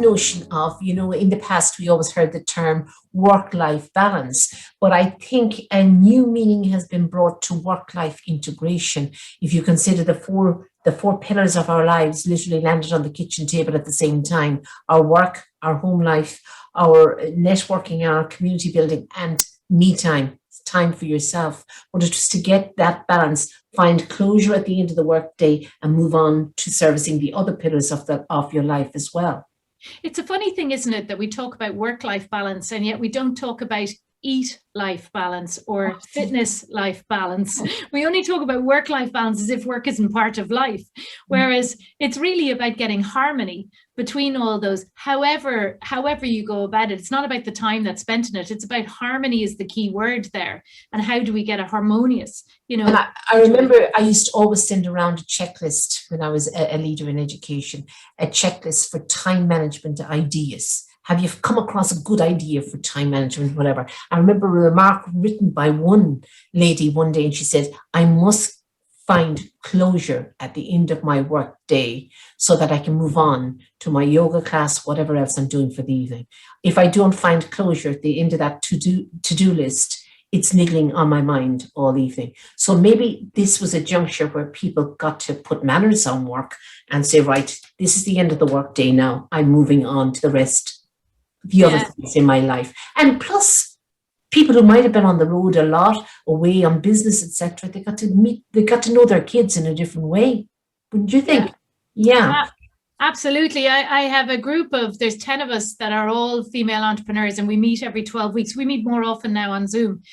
notion of, in the past, we always heard the term work-life balance, but I think a new meaning has been brought to work-life integration. If you consider the four pillars of our lives literally landed on the kitchen table at the same time: our work, our home life, our networking, our community building, and me time. It's time for yourself. But it's just to get that balance, find closure at the end of the workday, and move on to servicing the other pillars of your life as well. It's a funny thing, isn't it, that we talk about work-life balance and yet we don't talk about eat-life balance or fitness-life balance. We only talk about work-life balance as if work isn't part of life, whereas it's really about getting harmony between all those, however you go about it. It's not about the time that's spent in it. It's about harmony is the key word there. And how do we get a harmonious, And I remember I used to always send around a checklist when I was a leader in education, a checklist for time management ideas. Have you come across a good idea for time management, whatever? I remember a remark written by one lady one day, and she said, I must find closure at the end of my work day so that I can move on to my yoga class, whatever else I'm doing for the evening. If I don't find closure at the end of that to-do list, it's niggling on my mind all evening. So maybe this was a juncture where people got to put manners on work and say, right, this is the end of the work day now. I'm moving on to the rest, the other things in my life. And plus, people who might have been on the road a lot, away on business, etc., they got to know their kids in a different way. Wouldn't you think? Yeah. Absolutely. I have a group there's 10 of us that are all female entrepreneurs, and we meet every 12 weeks. We meet more often now on Zoom,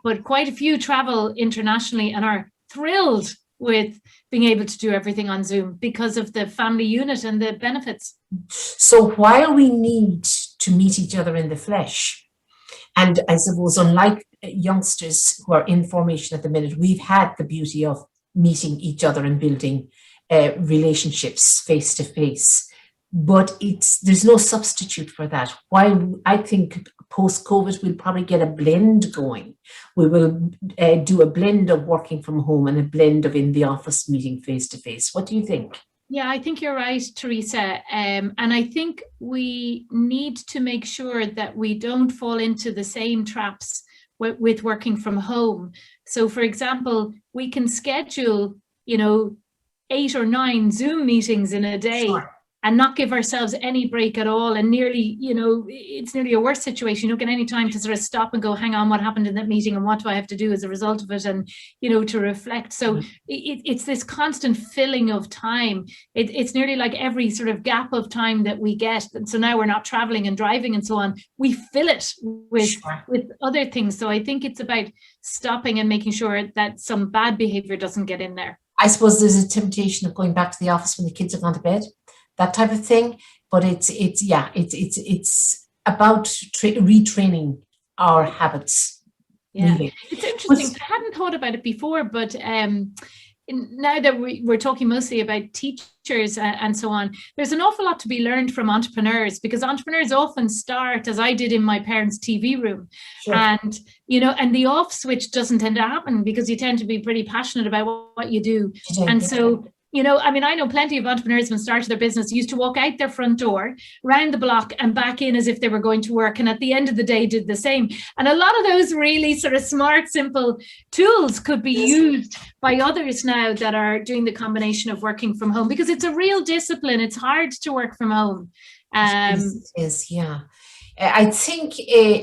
but quite a few travel internationally and are thrilled with being able to do everything on Zoom because of the family unit and the benefits. So while we need to meet each other in the flesh, and I suppose unlike youngsters who are in formation at the minute, we've had the beauty of meeting each other and building relationships face to face, but there's no substitute for that. While I think post-COVID we'll probably get a blend going. We will do a blend of working from home and a blend of in the office meeting face to face. What do you think? Yeah, I think you're right, Teresa. And I think we need to make sure that we don't fall into the same traps with working from home. So, for example, we can schedule, 8 or 9 Zoom meetings in a day. Sure. And not give ourselves any break at all. And nearly, it's nearly a worse situation. You don't get any time to sort of stop and go, hang on, what happened in that meeting and what do I have to do as a result of it? And, to reflect. So it's this constant filling of time. It's nearly like every sort of gap of time that we get. And so now we're not traveling and driving and so on. We fill it with other things. So I think it's about stopping and making sure that some bad behavior doesn't get in there. I suppose there's a temptation of going back to the office when the kids have gone to bed. That type of thing, but it's about retraining our habits. Yeah, really. It's interesting. I hadn't thought about it before, but now that we're talking mostly about teachers and so on, there's an awful lot to be learned from entrepreneurs, because entrepreneurs often start, as I did in my parents' TV room, sure. And and the off switch doesn't tend to happen because you tend to be pretty passionate about what you do, and so. I know plenty of entrepreneurs when started their business used to walk out their front door, round the block and back in as if they were going to work. And at the end of the day did the same. And a lot of those really sort of smart, simple tools could be used by others now that are doing the combination of working from home, because it's a real discipline. It's hard to work from home. It is, yeah. I think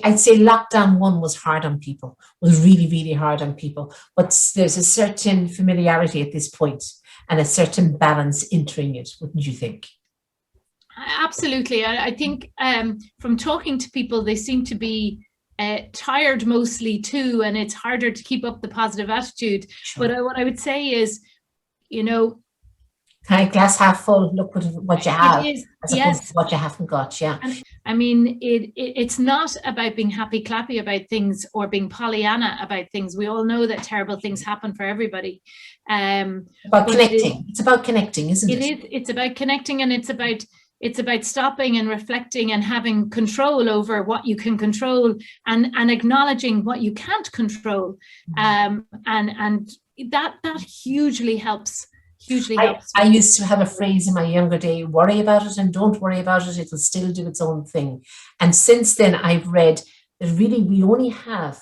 I'd say lockdown 1 was hard on people, was really, really hard on people. But there's a certain familiarity at this point and a certain balance entering it, wouldn't you think? Absolutely. I think from talking to people, they seem to be tired mostly too, and it's harder to keep up the positive attitude. Sure. But what I would say is, glass half full, look what you have. It is, yes. What you haven't got, yeah. And it's not about being happy clappy about things or being Pollyanna about things. We all know that terrible things happen for everybody. About connecting. It's about connecting, isn't it? It is. It's about connecting, and it's about stopping and reflecting and having control over what you can control and acknowledging what you can't control. And that hugely helps hugely helps. I used to have a phrase in my younger day, worry about it and don't worry about it, it'll still do its own thing. And since then I've read that really we only have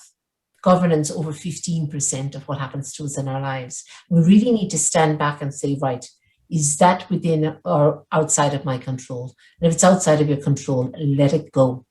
governance over 15% of what happens to us in our lives. We really need to stand back and say, right, is that within or outside of my control? And if it's outside of your control, let it go.